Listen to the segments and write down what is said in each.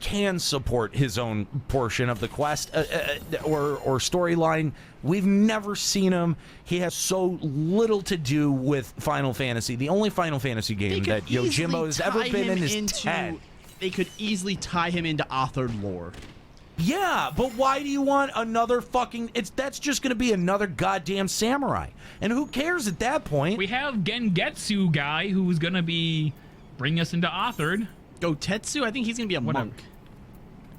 can support his own portion of the quest or storyline. We've never seen him. He has so little to do with Final Fantasy. The only Final Fantasy game that Yojimbo has ever been in is 10. They could easily tie him into authored lore. Yeah, but why do you want another fucking... That's just going to be another goddamn samurai. And who cares at that point? We have Gengetsu guy who's going to be bringing us into authored. Gotetsu? I think he's going to be a monk.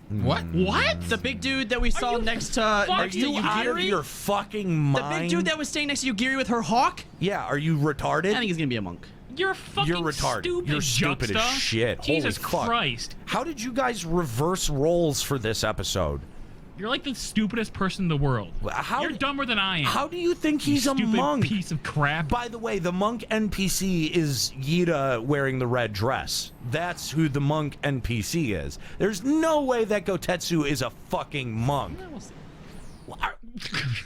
What? What? The big dude that we saw next to you out of your fucking mind? The big dude that was staying next to Yugiri with her hawk? Yeah, are you retarded? I think he's going to be a monk. You're fucking retarded. stupid, You're stupid Juxta. as shit. Jesus Holy fuck. Christ. How did you guys reverse roles for this episode? You're like the stupidest person in the world. You're dumber than I am. How do you think he's you a stupid monk? Piece of crap. By the way, the monk NPC is Yida wearing the red dress. That's who the monk NPC is. There's no way that Gotetsu is a fucking monk.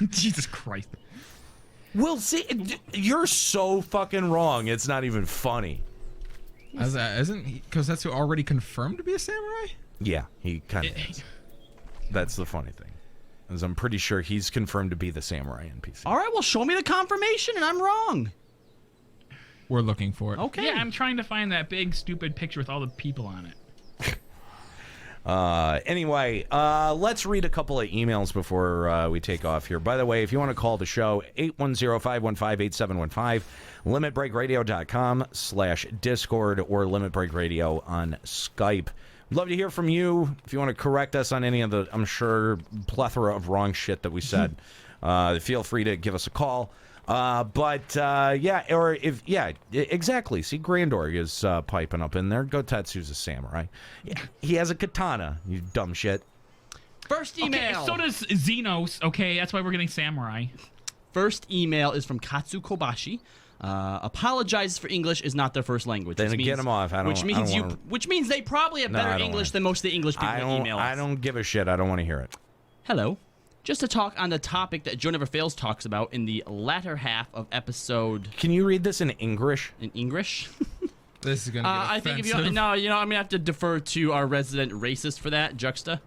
Jesus Christ. We'll see. You're so fucking wrong. It's not even funny. Isn't Kosetsu already confirmed to be a samurai? Yeah, he kind of is. That's the funny thing. Is I'm pretty sure he's confirmed to be the samurai NPC. All right, well, show me the confirmation, and I'm wrong. We're looking for it. Okay. Yeah, I'm trying to find that big, stupid picture with all the people on it. Anyway, let's read a couple of emails before we take off here. By the way, if you want to call the show, 810-515-8715, limitbreakradio.com/Discord or Limit Break Radio on Skype. We'd love to hear from you. If you want to correct us on any of the, I'm sure, plethora of wrong shit that we said, feel free to give us a call. Exactly. See, Grandor is piping up in there. Gotetsu's a samurai. He has a katana, you dumb shit. First email. Okay, so does Xenos. Okay, that's why we're getting samurai. First email is from Katsu Kobashi. Apologizes for English is not their first language. Then get them off. Which means they probably have better English than most of the English people that email us. I don't give a shit. I don't want to hear it. Hello. Just to talk on the topic that Joe Never Fails talks about in the latter half of episode... Can you read this in English? In English? This is going to be offensive. I think if you... No, I'm going to have to defer to our resident racist for that, Juxta.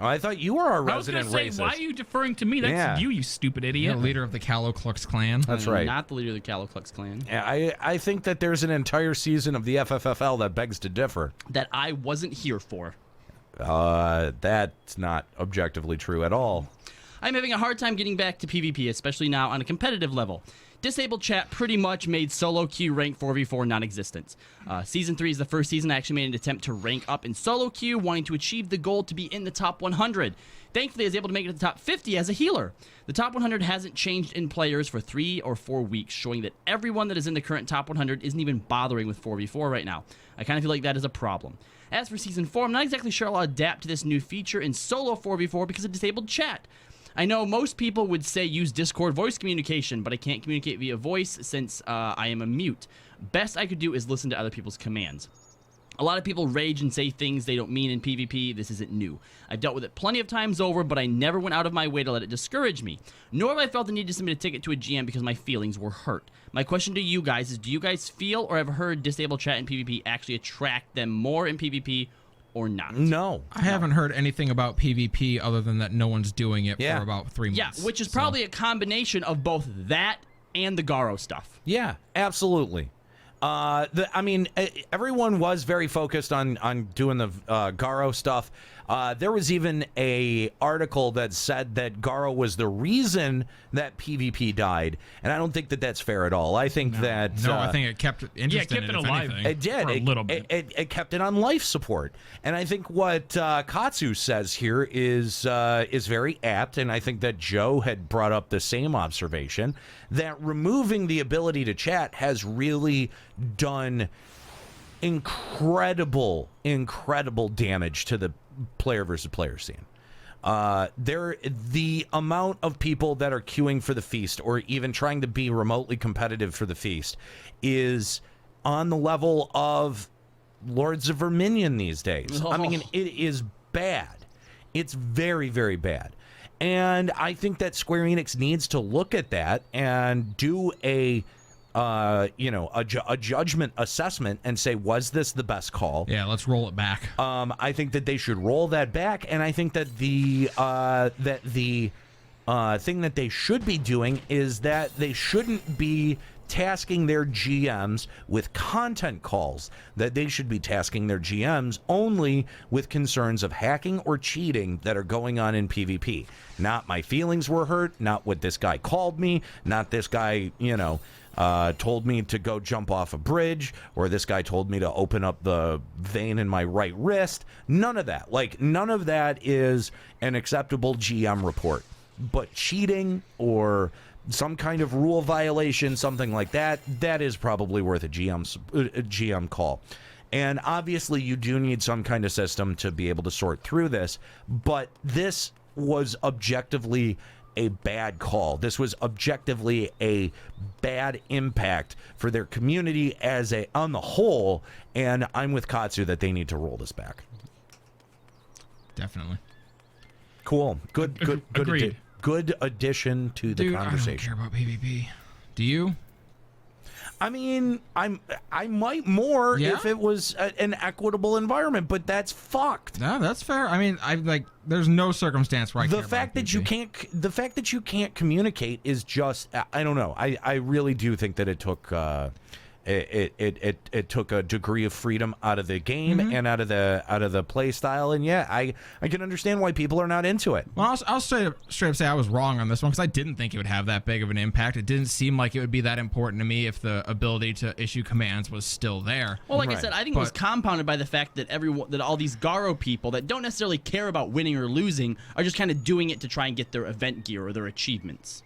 Oh, I thought you were our resident racist. I was going to say, why are you deferring to me? That's you stupid idiot. You're the leader of the Kalo Klux Klan. That's right. Not the leader of the Kalo Klux Klan. Yeah, I think that there's an entire season of the FFFL that begs to differ. That I wasn't here for. That's not objectively true at all. I'm having a hard time getting back to PvP, especially now on a competitive level. Disabled Chat pretty much made solo queue rank 4v4 non-existent. Season 3 is the first season I actually made an attempt to rank up in solo queue, wanting to achieve the goal to be in the top 100. Thankfully, I was able to make it to the top 50 as a healer. The top 100 hasn't changed in players for 3 or 4 weeks, showing that everyone that is in the current top 100 isn't even bothering with 4v4 right now. I kind of feel like that is a problem. As for Season 4, I'm not exactly sure I'll adapt to this new feature in solo 4v4 because of Disabled Chat. I know most people would say use Discord voice communication, but I can't communicate via voice since I am a mute. Best I could do is listen to other people's commands. A lot of people rage and say things they don't mean in PvP. This isn't new. I've dealt with it plenty of times over, but I never went out of my way to let it discourage me. Nor have I felt the need to submit a ticket to a GM because my feelings were hurt. My question to you guys is, do you guys feel or have heard Disabled Chat in PvP actually attract them more in PvP or not? No. I haven't heard anything about PvP other than that no one's doing it for about 3 months. Yeah, which is probably a combination of both that and the Garo stuff. Yeah, absolutely. Everyone was very focused on doing the Garo stuff. There was even a article that said that Garo was the reason that PvP died, and I don't think that that's fair at all. I think I think it kept it interesting. Yeah, it kept it alive. It did. For a little bit. It kept it on life support, and I think what Katsu says here is very apt, and I think that Joe had brought up the same observation, that removing the ability to chat has really done incredible damage to the player versus player scene. The amount of people that are queuing for the feast or even trying to be remotely competitive for the feast is on the level of Lords of Verminion these days. Oh. I mean, it is bad. It's very, very bad. And I think that Square Enix needs to look at that and do a a judgment assessment and say, was this the best call? Yeah, let's roll it back. I think that they should roll that back, and I think that the thing that they should be doing is that they shouldn't be tasking their GMs with content calls, that they should be tasking their GMs only with concerns of hacking or cheating that are going on in PvP. Not my feelings were hurt, not what this guy called me, not this guy, told me to go jump off a bridge, or this guy told me to open up the vein in my right wrist. None of that. None of that is an acceptable GM report. But cheating or some kind of rule violation, something like that, that is probably worth a GM call. And obviously you do need some kind of system to be able to sort through this, but this was objectively a bad call. This was objectively a bad impact for their community on the whole, and I'm with Katsu that they need to roll this back. Definitely. Cool. Good Agreed. Good addition to the conversation. I don't care about PvP. Do you? I mean, I might more Yeah? if it was an equitable environment, but that's fucked. No, that's fair. I mean, there's no circumstance where I The care fact about PvP. the fact that you can't communicate is just, I don't know. I really do think that it took it took a degree of freedom out of the game and out of the play style, and yeah, I can understand why people are not into it. Well, I'll straight up say I was wrong on this one because I didn't think it would have that big of an impact. It didn't seem like it would be that important to me if the ability to issue commands was still there. Well, like I Right. said, I think it was compounded by the fact that all these Garo people that don't necessarily care about winning or losing are just kind of doing it to try and get their event gear or their achievements.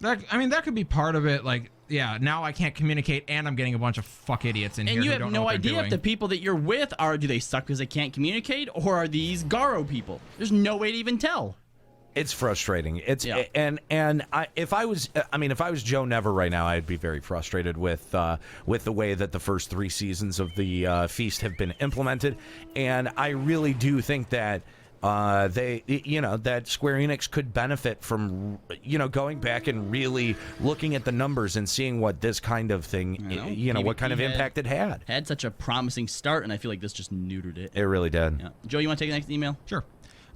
That could be part of it. Yeah, now I can't communicate, and I'm getting a bunch of fuck idiots in here And you who have don't know no what they're idea if the doing. people that you're with do they suck because they can't communicate, or are these Garo people? There's no way to even tell. It's frustrating. Yeah. If I was Joe Never right now, I'd be very frustrated with the way that the first 3 seasons of the Feast have been implemented, and I really do think that that Square Enix could benefit from going back and really looking at the numbers and seeing what this kind of thing, what kind of impact it had. Had such a promising start, and I feel like this just neutered it. It really did. Yeah. Joe, you want to take the next email? Sure.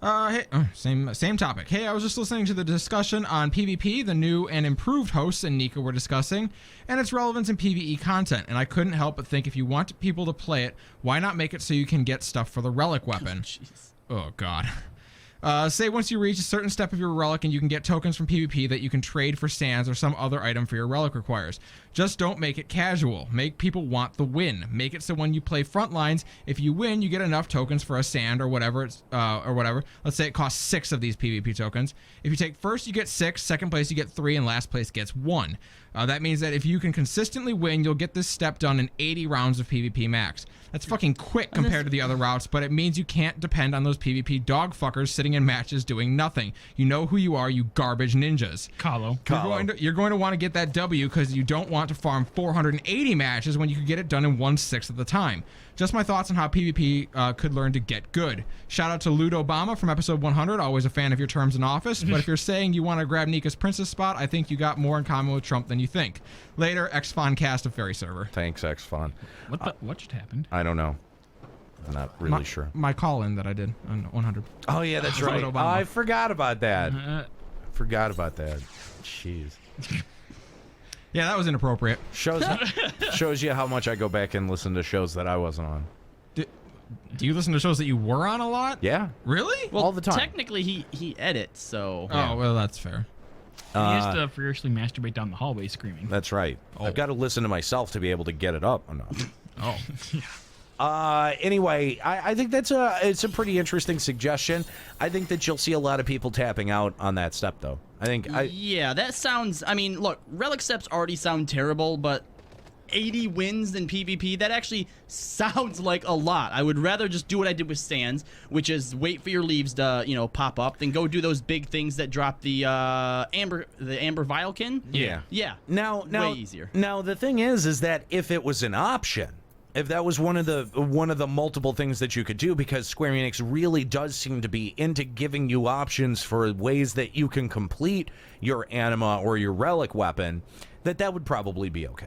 Hey, same topic. Hey, I was just listening to the discussion on PvP, the new and improved hosts and Nika were discussing, and its relevance in PvE content, and I couldn't help but think if you want people to play it, why not make it so you can get stuff for the relic weapon? Jeez. Oh, God. Say once you reach a certain step of your relic and you can get tokens from PvP that you can trade for sands or some other item for your relic requires. Just don't make it casual. Make people want the win. Make it so when you play Frontlines, if you win, you get enough tokens for a sand or whatever. Let's say it costs 6 of these PvP tokens. If you take first, you get 6. Second place, you get 3, and last place gets 1. That means that if you can consistently win, you'll get this step done in 80 rounds of PvP max. That's fucking quick compared to the other routes, but it means you can't depend on those PvP dog fuckers sitting in matches doing nothing. You know who you are, you garbage ninjas. Kahlo. You're going to want to get that W because you don't want to farm 480 matches when you could get it done in 1/6 of the time. Just my thoughts on how PvP could learn to get good. Shout out to Lud Obama from episode 100, always a fan of your terms in office, but if you're saying you want to grab Nika's princess spot, I think you got more in common with Trump than you think. Later, Xfon cast of Fairy Server. Thanks, Xfon. What just happened? I don't know. I'm not really sure. My call-in that I did on 100. Oh, yeah, that's right. Obama. I forgot about that. Uh, Jeez. Yeah, that was inappropriate. Shows you how much I go back and listen to shows that I wasn't on. Do you listen to shows that you were on a lot? Yeah. Really? Well, all the time. Technically, he edits, so. Oh, well, that's fair. he has to furiously masturbate down the hallway screaming. That's right. I've got to listen to myself to be able to get it up enough. Oh. Anyway, I think it's a pretty interesting suggestion. I think that you'll see a lot of people tapping out on that step, though. Yeah, that sounds. I mean, look, relic steps already sound terrible, but 80 wins in PvP, that actually sounds like a lot. I would rather just do what I did with Sands, which is wait for your leaves to, pop up, then go do those big things that drop the amber vialkin. Yeah. Yeah. Now, way easier. Now, the thing is that if it was an option, if that was one of the multiple things that you could do, because Square Enix really does seem to be into giving you options for ways that you can complete your anima or your relic weapon, that would probably be okay.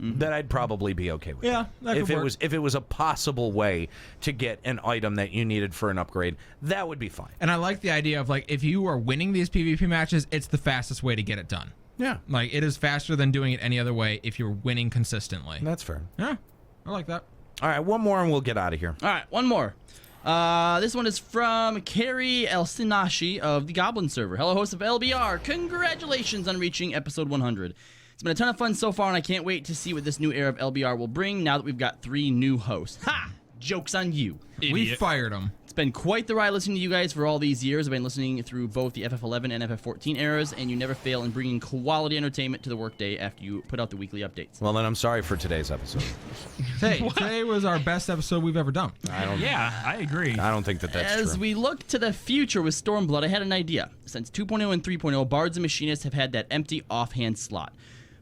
That I'd probably be okay with. Yeah, that could work. If it was a possible way to get an item that you needed for an upgrade, that would be fine. And I like the idea of, like, if you are winning these PvP matches, it's the fastest way to get it done. Yeah, Like, it is faster than doing it any other way if you're winning consistently. that's fair. Yeah, I like that. All right, one more and we'll get out of here. All right, one more. This one is from Carrie Elsinashi of the Goblin server. Hello, host of LBR. Congratulations on reaching episode 100. It's been a ton of fun so far, and I can't wait to see what this new era of LBR will bring now that we've got 3 new hosts. Ha! Joke's on you. We Idiot. fired them. It's been quite the ride listening to you guys for all these years. I've been listening through both the FF11 and FF14 eras, and you never fail in bringing quality entertainment to the workday after you put out the weekly updates. Well, then I'm sorry for today's episode. Hey, today was our best episode we've ever done. Yeah, I agree. I don't think that's As true. we look to the future with Stormblood, I had an idea. Since 2.0 and 3.0, Bards and Machinists have had that empty offhand slot.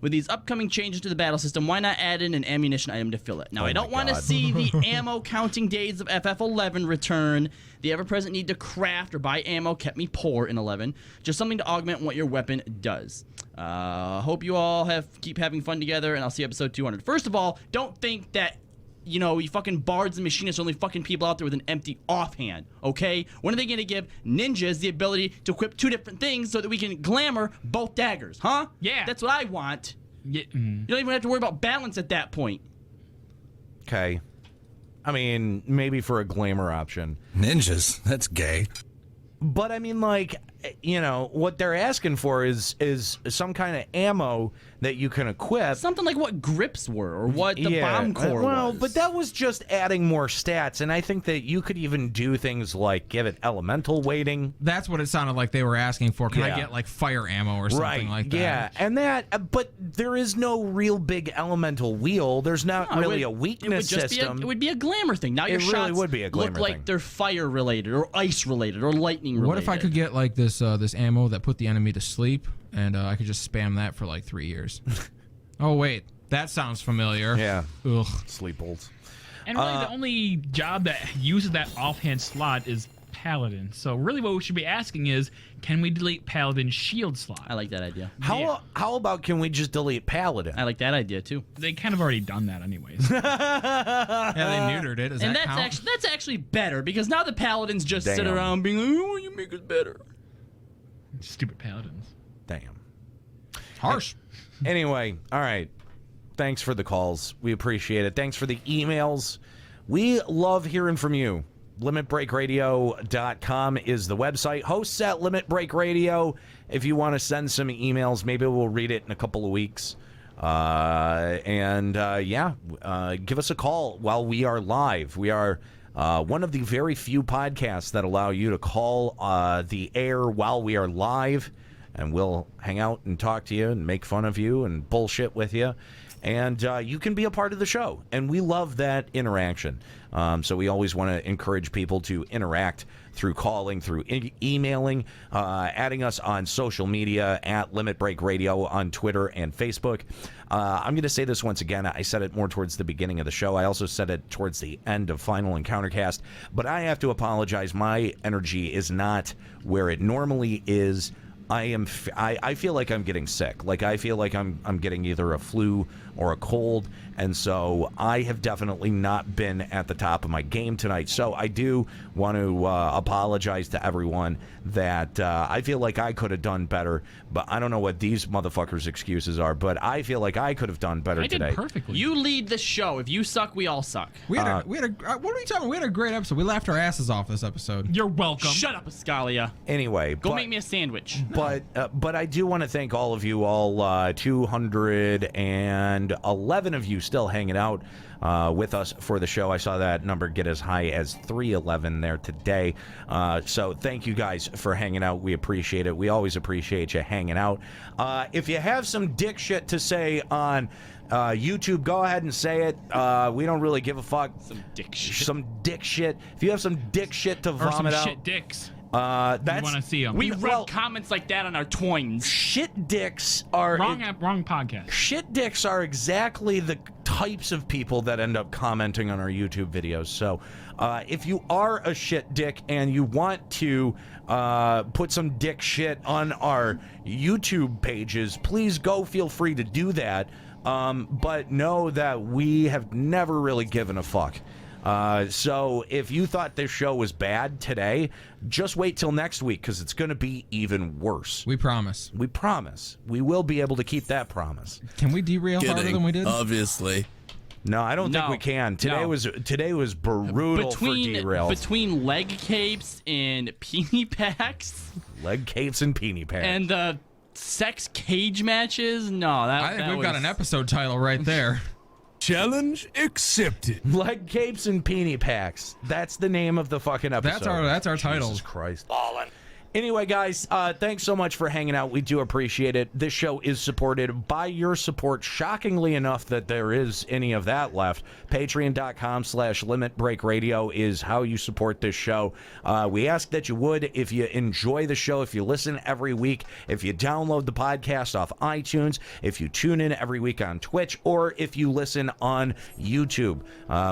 With these upcoming changes to the battle system, why not add in an ammunition item to fill it? Now, I don't want to God. see the ammo counting days of FF11 return. The ever-present need to craft or buy ammo kept me poor in 11. Just something to augment what your weapon does. Hope you all keep having fun together, and I'll see you episode 200. First of all, don't think that, you fucking Bards and Machinists are only fucking people out there with an empty offhand, okay? When are they going to give ninjas the ability to equip 2 different things so that we can glamour both daggers, huh? Yeah. That's what I want. Yeah, You don't even have to worry about balance at that point. Okay. I mean, maybe for a glamour option. Ninjas. That's gay. But I mean, like, what they're asking for is some kind of ammo that you can equip. Something like what grips were or what the bomb core well, was. but that was just adding more stats, and I think that you could even do things like give it elemental weighting. That's what it sounded like they were asking for. Can I Yeah. get, like, fire ammo or something like that? Yeah, and but there is no real big elemental wheel. There's not No, really it a would weakness just system. it would be a glamour thing. Now your It really shots would be a glamour look like thing. they're fire related or ice related or lightning related. What if I could get, like, this ammo that put the enemy to sleep, and I could just spam that for, like, 3 years? Oh, wait. That sounds familiar. Yeah. Ugh. Sleep bolts. and really the only job that uses that offhand slot is Paladin. So really what we should be asking is, can we delete Paladin's shield slot? I like that idea. How about can we just delete Paladin? I like that idea too. They kind of already done that anyways. Yeah, they neutered it. Does And that count? that's actually better because now the paladins just sit Damn. around being like, "Oh, you make us better." Stupid Paladins. Damn. harsh. Anyway, all right. Thanks for the calls. We appreciate it. Thanks for the emails. We love hearing from you. LimitBreakRadio.com is the website. Hosts at Limit Break Radio. If you want to send some emails, maybe we'll read it in a couple of weeks. Give us a call while we are live. We are one of the very few podcasts that allow you to call the air while we are live, and we'll hang out and talk to you and make fun of you and bullshit with you. And you can be a part of the show, and we love that interaction. So we always want to encourage people to interact through calling, through emailing, adding us on social media at Limit Break Radio on Twitter and Facebook. I'm going to say this once again. I said it more towards the beginning of the show. I also said it towards the end of Final Encountercast. But I have to apologize. My energy is not where it normally is. I feel like I'm getting sick. Like I feel like I'm getting either a flu or a cold, and so I have definitely not been at the top of my game tonight. So I do want to apologize to everyone that I feel like I could have done better, but I don't know what these motherfuckers' excuses are. But I feel like I could have done better I today. did perfectly. You lead the show. If you suck, we all suck. We had a what are you talking? We had a great episode. We laughed our asses off this episode. You're welcome. Shut up, Escalia. Anyway, Go make me a sandwich. But I do want to thank all of you, all 211 of you still hanging out with us for the show. I saw that number get as high as 311 there today. So thank you guys for hanging out. We appreciate it. We always appreciate you hanging out. If you have some dick shit to say on YouTube, go ahead and say it. We don't really give a fuck. Some dick shit. Some dick shit. If you have some dick shit to Or some vomit out, shit dicks. that's We want to see them. We Well- run comments like that on our twins. shit dicks are Wrong app, wrong podcast. Shit dicks are exactly the types of people that end up commenting on our YouTube videos. So if you are a shit dick and you want to put some dick shit on our YouTube pages, please go feel free to do that. But know that we have never really given a fuck. So if you thought this show was bad today, just wait till next week, because it's going to be even worse. We promise. We promise. We will be able to keep that promise. Can we derail harder than we did? Obviously. No, I don't think we can. Today was brutal for derail. Between leg capes and peenie packs. Leg capes and peenie packs. And the sex cage matches. No, I think we've got an episode title right there. Challenge accepted. Leg capes and peenie packs. That's the name of the fucking episode. That's our title. Jesus Christ. Anyway, guys, thanks so much for hanging out. We do appreciate it. This show is supported by your support. Shockingly enough that there is any of that left. Patreon.com/Limit Break Radio is how you support this show. We ask that you would, if you enjoy the show, if you listen every week, if you download the podcast off iTunes, if you tune in every week on Twitch, or if you listen on YouTube.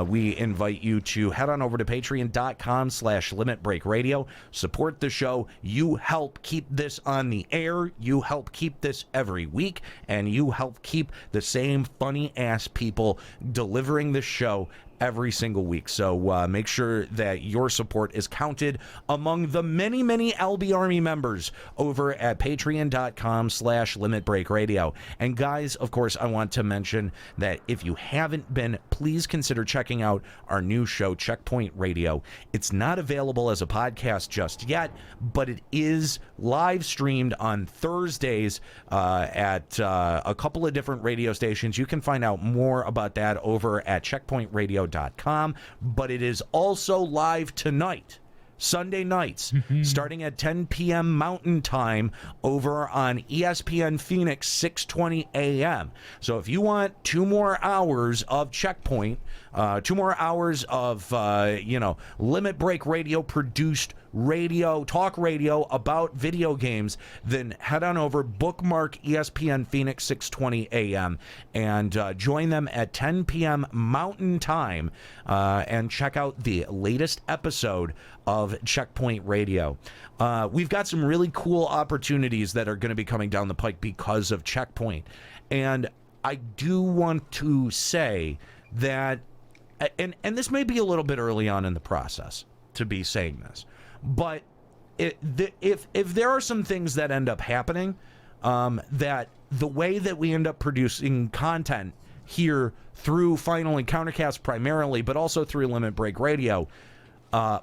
We invite you to head on over to Patreon.com/Limit Break Radio. Support the show. You help keep this on the air. You help keep this every week. And you help keep the same funny ass people delivering the show every single week. So make sure that your support is counted among the many, many LB Army members over at patreon.com/Limit Break Radio. And guys, of course, I want to mention that if you haven't been, please consider checking out our new show, Checkpoint Radio. It's not available as a podcast just yet, but it is live streamed on Thursdays at a couple of different radio stations. You can find out more about that over at checkpointradio.com, but it is also live tonight, Sunday nights, starting at 10 p.m. Mountain Time over on ESPN Phoenix, 6:20 a.m. So if you want 2 more hours of Checkpoint, 2 more hours of Limit Break Radio produced radio, talk radio about video games, then head on over, bookmark ESPN Phoenix, 6:20 a.m. and join them at 10 p.m. Mountain Time and check out the latest episode of Checkpoint Radio. We've got some really cool opportunities that are going to be coming down the pike because of Checkpoint. And I do want to say that, and this may be a little bit early on in the process to be saying this, but if there are some things that end up happening, that the way that we end up producing content here through Final Encountercast primarily, but also through Limit Break Radio,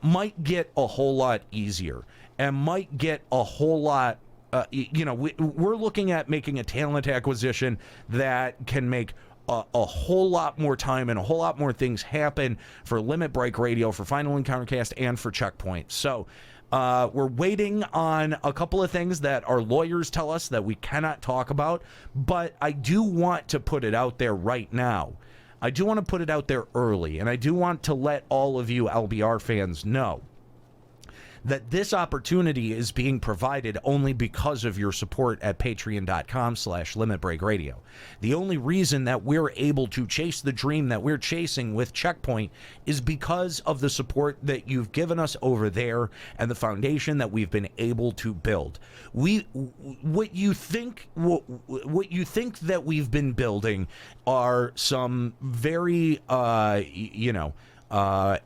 might get a whole lot easier and might get a whole lot, we're looking at making a talent acquisition that can make a whole lot more time and a whole lot more things happen for Limit Break Radio, for Final Encountercast, and for Checkpoint. So we're waiting on a couple of things that our lawyers tell us that we cannot talk about, but I do want to put it out there right now. I do want to put it out there early, and I do want to let all of you LBR fans know that this opportunity is being provided only because of your support at patreon.com/Limit Break Radio. The only reason that we're able to chase the dream that we're chasing with Checkpoint is because of the support that you've given us over there and the foundation that we've been able to build. What you think that we've been building are some very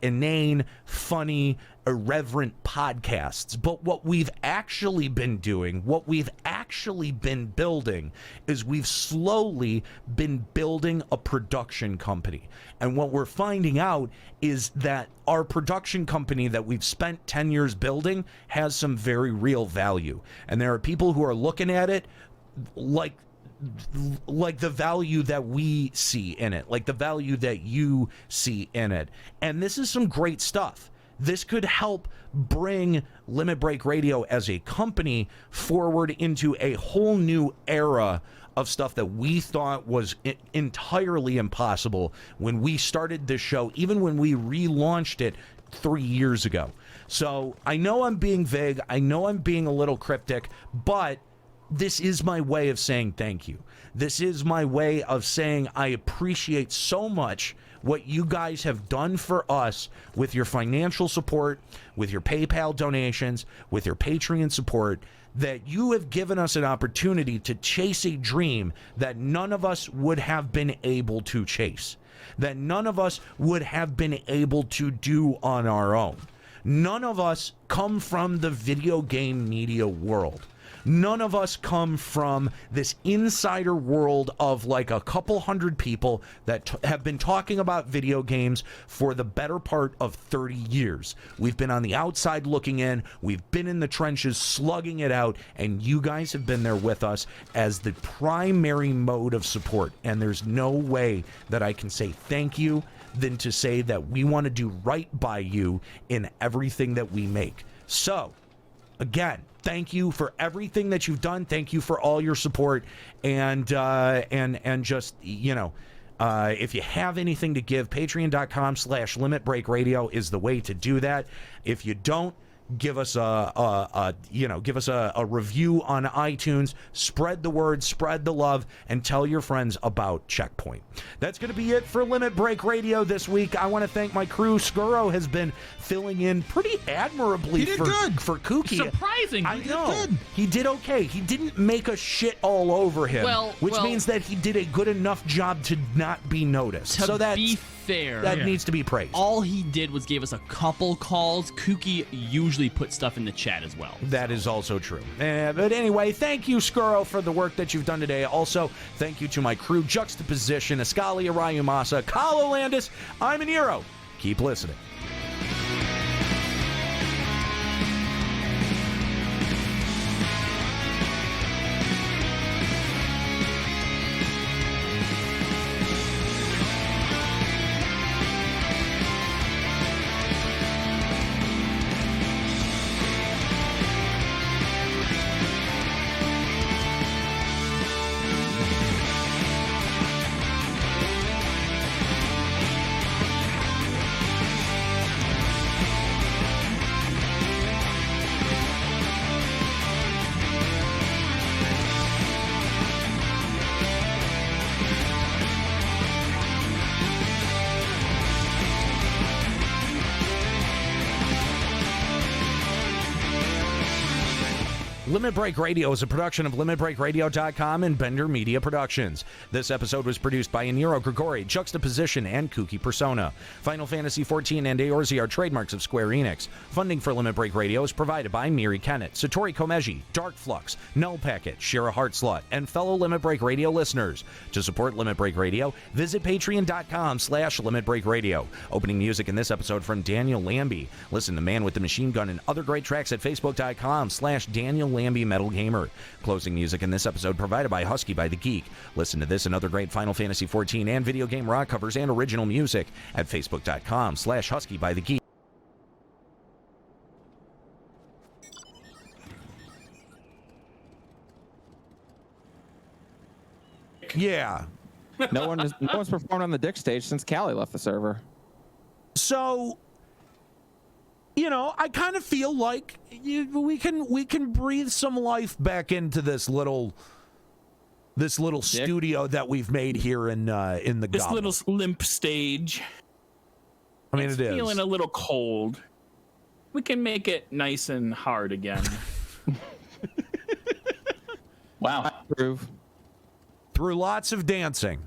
inane, funny, irreverent podcasts. But what we've actually been doing, what we've actually been building, is we've slowly been building a production company. And what we're finding out is that our production company that we've spent 10 years building has some very real value. And there are people who are looking at it like the value that we see in it, like the value that you see in it. And this is some great stuff. This could help bring Limit Break Radio as a company forward into a whole new era of stuff that we thought was entirely impossible when we started this show, even when we relaunched it 3 years ago. So I know I'm being vague. I know I'm being a little cryptic, but this is my way of saying thank you. This is my way of saying I appreciate so much what you guys have done for us with your financial support, with your PayPal donations, with your Patreon support, that you have given us an opportunity to chase a dream that none of us would have been able to chase, that none of us would have been able to do on our own. None of us come from the video game media world. None of us come from this insider world of like a couple hundred people that have been talking about video games for the better part of 30 years. We've been on the outside looking in. We've been in the trenches slugging it out, and you guys have been there with us as the primary mode of support. And there's no way that I can say thank you than to say that we want to do right by you in everything that we make. So, again, thank you for everything that you've done. Thank you for all your support, and just, you know, if you have anything to give, patreon.com/Limit Break Radio is the way to do that. If you don't, give us a review on iTunes. Spread the word, spread the love, and tell your friends about Checkpoint. That's going to be it for Limit Break Radio this week. I want to thank my crew. Skuro has been filling in pretty admirably for Kooky. Surprising. I know. He did okay. He didn't make a shit all over him, which means that he did a good enough job to not be noticed. To be fair, that needs to be praised. All he did was gave us a couple calls. Kooky usually puts stuff in the chat as well. That is also true. But anyway, thank you, Skuro, for the work that you've done today. Also, thank you to my crew, Juxtaposition, Ascalia Rayumasa, Kalo Landis. I'm Nero. Keep listening. Limit Break Radio is a production of LimitBreakRadio.com and Bender Media Productions. This episode was produced by Nero Grigori, Juxtaposition, and Kooky Persona. Final Fantasy XIV and Eorze are trademarks of Square Enix. Funding for Limit Break Radio is provided by Miri Kennett, Satori Komeji, Dark Flux, Null Packet, Shira Heartslot, and fellow Limit Break Radio listeners. To support Limit Break Radio, visit patreon.com/Limit Break Radio. Opening music in this episode from Daniel Lambie. Listen to Man with the Machine Gun and other great tracks at facebook.com/Daniel Lambie Metal Gamer. Closing music in this episode provided by Husky by the Geek. Listen to this and other great Final Fantasy XIV and video game rock covers and original music at facebook.com/Husky by the Geek. Yeah. No one's performed on the Dick stage since Callie left the server. So, you know, I kind of feel like we can breathe some life back into this little studio that we've made here in the this Goblin. little limp stage. I mean, it's it is feeling a little cold. We can make it nice and hard again. Wow. Prove. Through lots of dancing.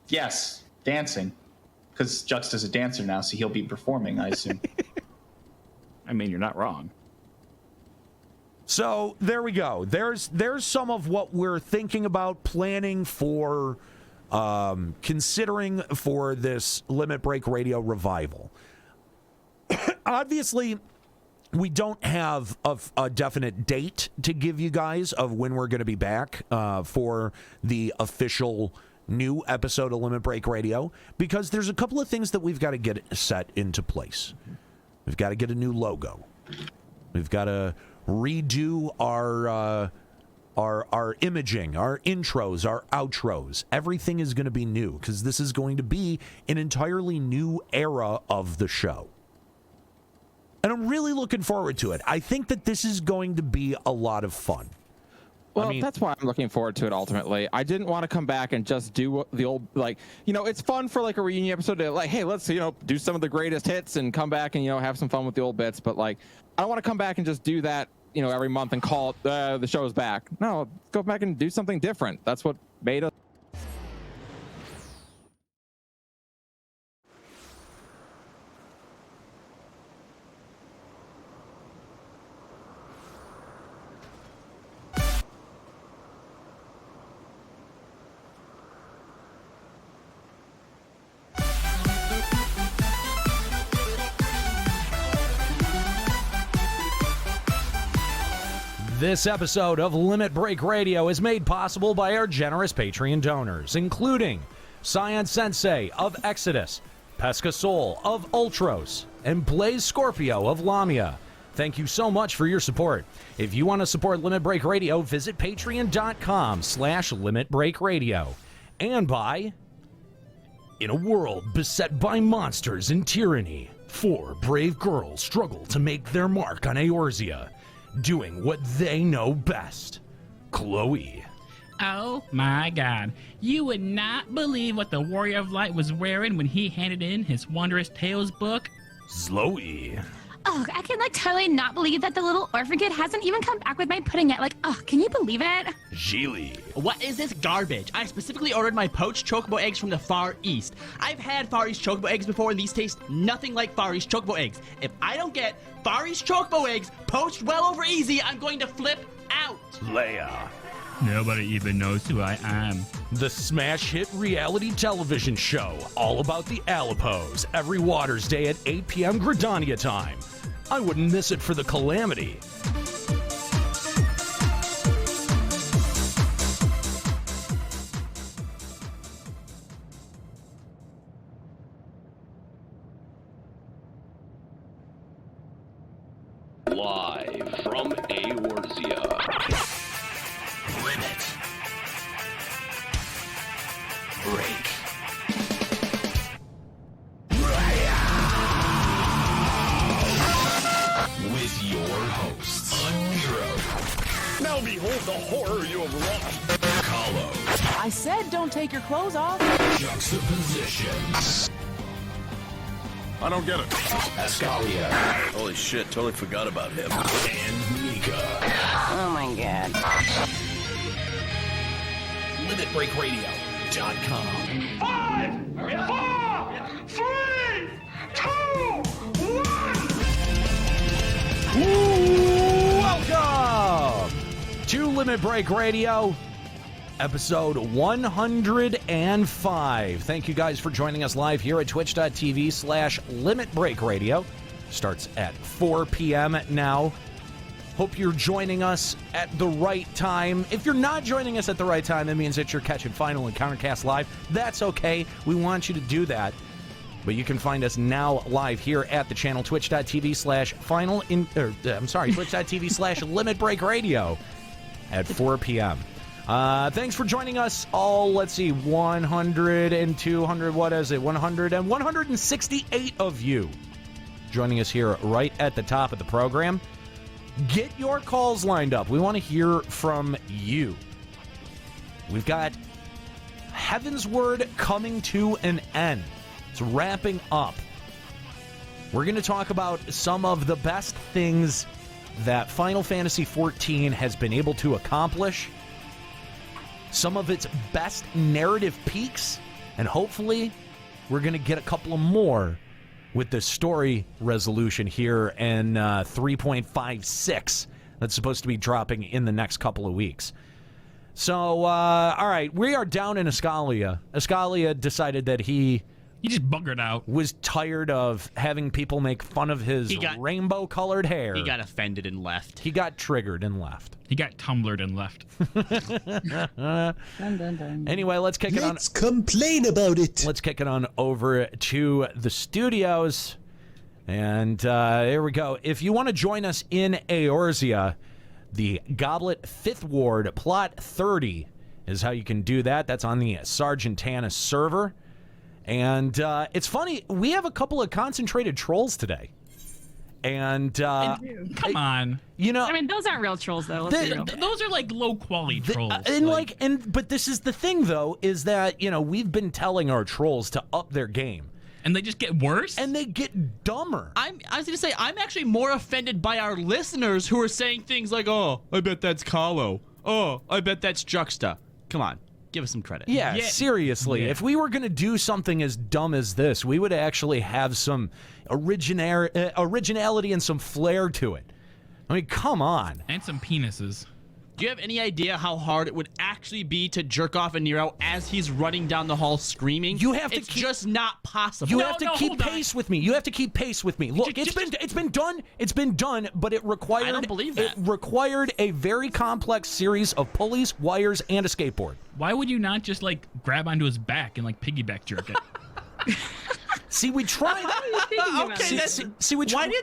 Yes, dancing. Because Juxta's a dancer now, so he'll be performing, I assume. I mean, you're not wrong. So there we go. There's some of what we're thinking about, planning for, considering for this Limit Break Radio revival. Obviously, we don't have a definite date to give you guys of when we're going to be back for the official new episode of Limit Break Radio, because there's a couple of things that we've got to get set into place. We've got to get a new logo. We've got to redo our imaging, our intros, our outros. Everything is going to be new because this is going to be an entirely new era of the show. And I'm really looking forward to it. I think that this is going to be a lot of fun. Well, I mean, that's why I'm looking forward to it ultimately. I didn't want to come back and just do the old, like, it's fun for like a reunion episode to like, hey, let's, do some of the greatest hits and come back and, have some fun with the old bits. But like, I don't want to come back and just do that, every month and call it the show's back. No, go back and do something different. That's what made us. This episode of Limit Break Radio is made possible by our generous Patreon donors, including Science Sensei of Exodus, Pesca Soul of Ultros, and Blaze Scorpio of Lamia. Thank you so much for your support. If you want to support Limit Break Radio, visit patreon.com/Limit Break Radio. And by In a world beset by monsters and tyranny, 4 brave girls struggle to make their mark on Eorzea, doing what they know best. Chloe. Oh my god. You would not believe what the Warrior of Light was wearing when he handed in his Wondrous Tales book. Zoe. Oh, I can totally not believe that the little orphan kid hasn't even come back with my pudding yet. Can you believe it? Gili. What is this garbage? I specifically ordered my poached chocobo eggs from the Far East. I've had Far East chocobo eggs before, and these taste nothing like Far East chocobo eggs. If I don't get Far East chocobo eggs poached well over easy, I'm going to flip out. Leia. Nobody even knows who I am. The smash hit reality television show, all about the Alipos, every Waters Day at 8 p.m. Gridania time. I wouldn't miss it for the calamity. Live from Eorzea. Limit Break. With your hosts, Unhero. Now behold the horror you have wrought. Kahlo. I said don't take your clothes off. Juxtaposition. I don't get it. Ascalia. Holy shit, totally forgot about him. And Mika. Oh my god. LimitBreakRadio.com. 5, 4, 3, 2, 1. Welcome to Limit Break Radio, episode 105. Thank you guys for joining us live here at twitch.tv/Limit Break Radio. Starts at 4 p.m. now. Hope you're joining us at the right time. If you're not joining us at the right time, that means that you're catching Final and Countercast live. That's okay. We want you to do that. But you can find us now live here at the channel, twitch.tv/Limit Break Radio at 4 p.m. Thanks for joining us all. Let's see, 100 and 200, what is it? 100 and 168 of you joining us here right at the top of the program. Get your calls lined up. We want to hear from you. We've got Heaven's Word coming to an end. It's wrapping up. We're going to talk about some of the best things that Final Fantasy XIV has been able to accomplish, some of its best narrative peaks, and hopefully we're going to get a couple of more with the story resolution here in 3.56 that's supposed to be dropping in the next couple of weeks. So, all right, we are down in Ascalia. Ascalia decided that he just buggered out. Was tired of having people make fun of his rainbow-colored hair. He got offended and left. He got triggered and left. He got tumblered and left. Anyway, let's kick it on. Let's complain about it. Let's kick it on over to the studios. And here we go. If you want to join us in Eorzea, the Goblet 5th Ward, Plot 30 is how you can do that. That's on the Sargentana server. And it's funny, we have a couple of concentrated trolls today. And Come on. you know, I mean, those aren't real trolls, though. Let's be real. Those are like low quality trolls. but this is the thing, though, is that we've been telling our trolls to up their game. And they just get worse? And they get dumber. I was going to say, I'm actually more offended by our listeners who are saying things like, oh, I bet that's Kahlo. Oh, I bet that's Juxta. Come on. Give us some credit. Yeah, seriously. Yeah. If we were going to do something as dumb as this, we would actually have some originality and some flair to it. I mean, come on. And some penises. Do you have any idea how hard it would actually be to jerk off a Nero as he's running down the hall screaming? It's just not possible. You have to keep pace with me. You have to keep pace with me. Look, it's been done. It's been done, but it required. I don't believe that. It required a very complex series of pulleys, wires, and a skateboard. Why would you not just like grab onto his back and like piggyback jerk it? See, we tried. Why did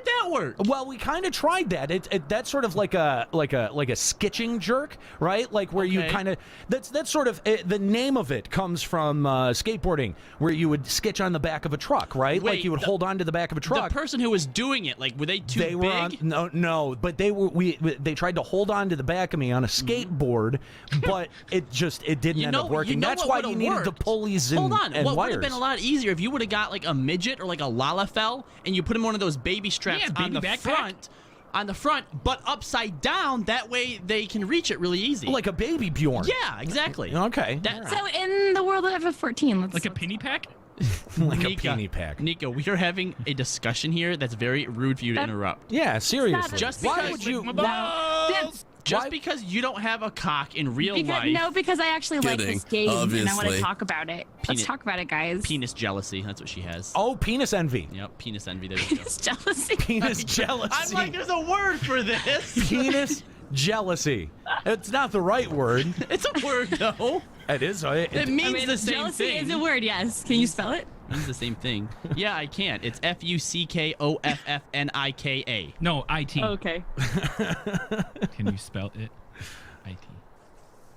that work? Well, we kind of tried that. That's sort of like a skitching jerk, right? Like where you kind of that's sort of the name of it comes from skateboarding, where you would skitch on the back of a truck, right? Wait, like you would hold on to the back of a truck. The person who was doing it, like, were they too big? No, but they tried to hold on to the back of me on a skateboard, but it didn't end up working. That's why you needed the pulleys and Hold on, and what wires. would have been a lot easier if you would have got like a midget or like a Lalafell and you put him on one of those baby straps on the front, but upside down. That way they can reach it really easy. Like a baby Bjorn. Yeah, exactly. Okay. So in the world of FF14, let's like a penny pack? Like Nika, a penny pack. Nico, we are having a discussion here that's very rude for you to interrupt. Yeah, seriously. Just Why because would you? because you don't have a cock in real life. No, because I actually like this game and I want to obviously. talk about it. Let's talk about it, guys. Penis jealousy. That's what she has. Oh, penis envy. Yep, penis envy. There we go. Penis jealousy. Penis jealousy. I'm like, there's a word for this. Penis jealousy. It's not the right word. It's a word, though. It is. It means the same jealousy thing. is a word, yes. Can you spell it? It means the same thing. Yeah, I can't. It's FUCKOFFNIKA. No, IT. Okay. Can you spell it? IT.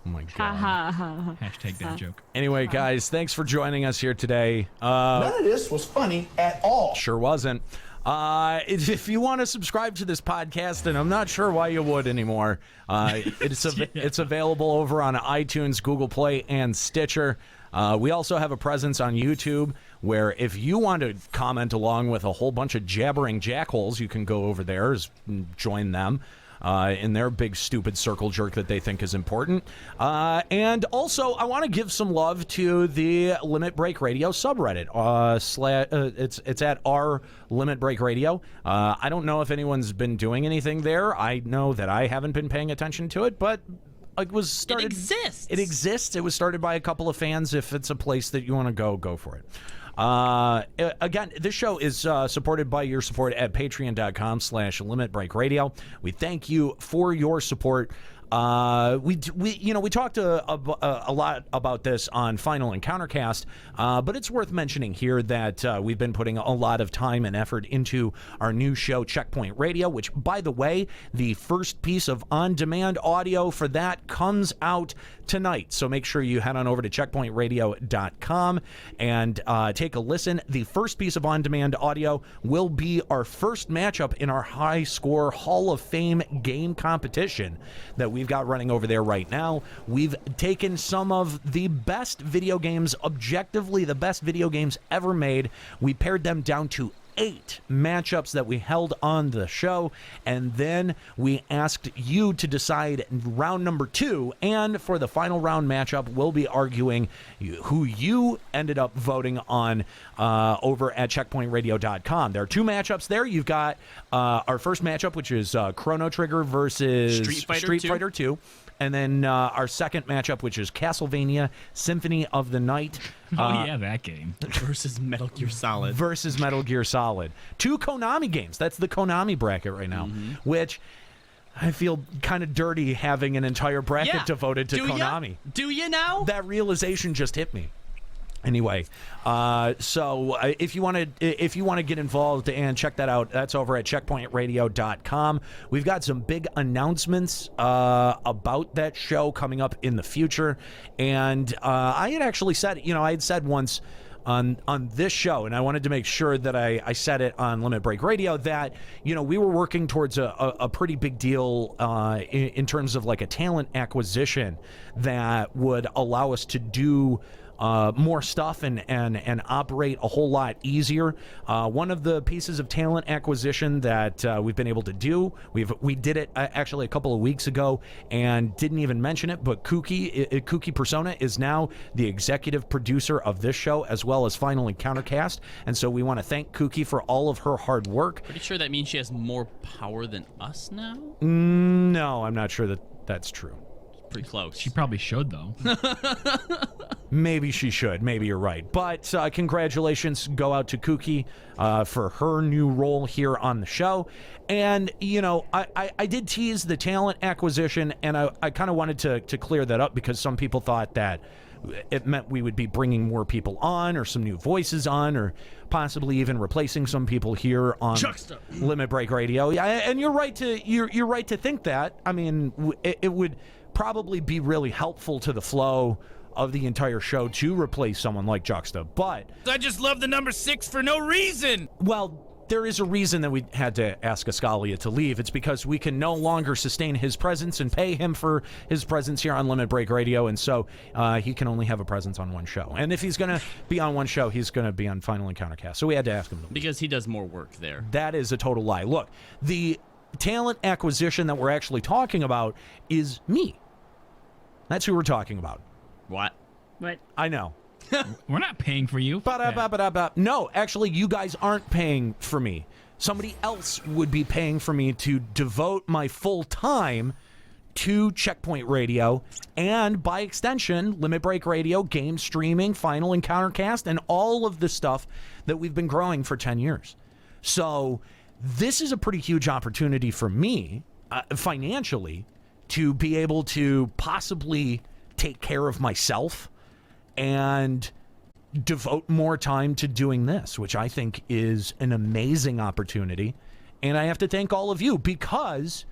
Oh my Ha god. ha ha. Hashtag that joke. Anyway, guys, thanks for joining us here today. None of this was funny at all. Sure wasn't. If you want to subscribe to this podcast, and I'm not sure why you would anymore, it's available over on iTunes, Google Play, and Stitcher. We also have a presence on YouTube where if you want to comment along with a whole bunch of jabbering jackholes, you can go over there and join them in their big stupid circle jerk that they think is important. And also, I want to give some love to the Limit Break Radio subreddit. It's at r Limit Break Radio. I don't know if anyone's been doing anything there. I know that I haven't been paying attention to it, but it was started. It exists. It exists. It was started by a couple of fans. If it's a place that you want to go for it. Again, this show is supported by your support at patreon.com/limitbreakradio. We thank you for your support. We talked a lot about this on Final Encountercast, but it's worth mentioning here that we've been putting a lot of time and effort into our new show, Checkpoint Radio, which, by the way, the first piece of on-demand audio for that comes out tonight. So make sure you head on over to checkpointradio.com and take a listen. The first piece of on-demand audio will be our first matchup in our high score Hall of Fame game competition that we've got running over there right now. We've taken some of the best video games, objectively the best video games ever made. We pared them down to 8 matchups that we held on the show, and then we asked you to decide round number 2, and for the final round matchup, we'll be arguing who you ended up voting on over at checkpointradio.com. There are 2 matchups there. You've got our first matchup, which is Chrono Trigger versus Street Fighter 2. And then our second matchup, which is Castlevania Symphony of the Night. That game. Versus Metal Gear Solid. 2 Konami games. That's the Konami bracket right now, which I feel kind of dirty having an entire bracket devoted to Konami. Do you now? That realization just hit me. Anyway, so if you want to get involved and check that out, that's over at checkpointradio.com. We've got some big announcements about that show coming up in the future, and I had actually said, I had said once on this show, and I wanted to make sure that I said it on Limit Break Radio, that, you know, we were working towards a pretty big deal in terms of like a talent acquisition that would allow us to do more stuff and operate a whole lot easier. One of the pieces of talent acquisition that we've been able to do, we did it actually a couple of weeks ago and didn't even mention it, but Kooky Persona is now the executive producer of this show as well as Final Encountercast, and so we want to thank Kooky for all of her hard work. Pretty sure that means she has more power than us now? No, I'm not sure that that's true. Pretty close. She probably should, though. Maybe she should. Maybe you're right. But congratulations go out to Kooky for her new role here on the show. And, you know, I did tease the talent acquisition, and I kind of wanted to clear that up because some people thought that it meant we would be bringing more people on or some new voices on or possibly even replacing some people here on Limit Break Radio. Yeah, and you're right to think that. I mean, it would probably be really helpful to the flow of the entire show to replace someone like Juxta, but I just love the number 6 for no reason. Well, there is a reason that we had to ask Ascalia to leave. It's because we can no longer sustain his presence and pay him for his presence here on Limit Break Radio, and so he can only have a presence on one show. And if he's going to be on one show, he's going to be on Final Encountercast. So we had to ask him to leave. Because he does more work there. That is a total lie. Look, the talent acquisition that we're actually talking about is me. That's who we're talking about. What? I know. We're not paying for you. No, actually, you guys aren't paying for me. Somebody else would be paying for me to devote my full time to Checkpoint Radio and, by extension, Limit Break Radio, game streaming, Final Encountercast, and all of the stuff that we've been growing for 10 years. So this is a pretty huge opportunity for me, financially, to be able to possibly take care of myself and devote more time to doing this, which I think is an amazing opportunity. And I have to thank all of you because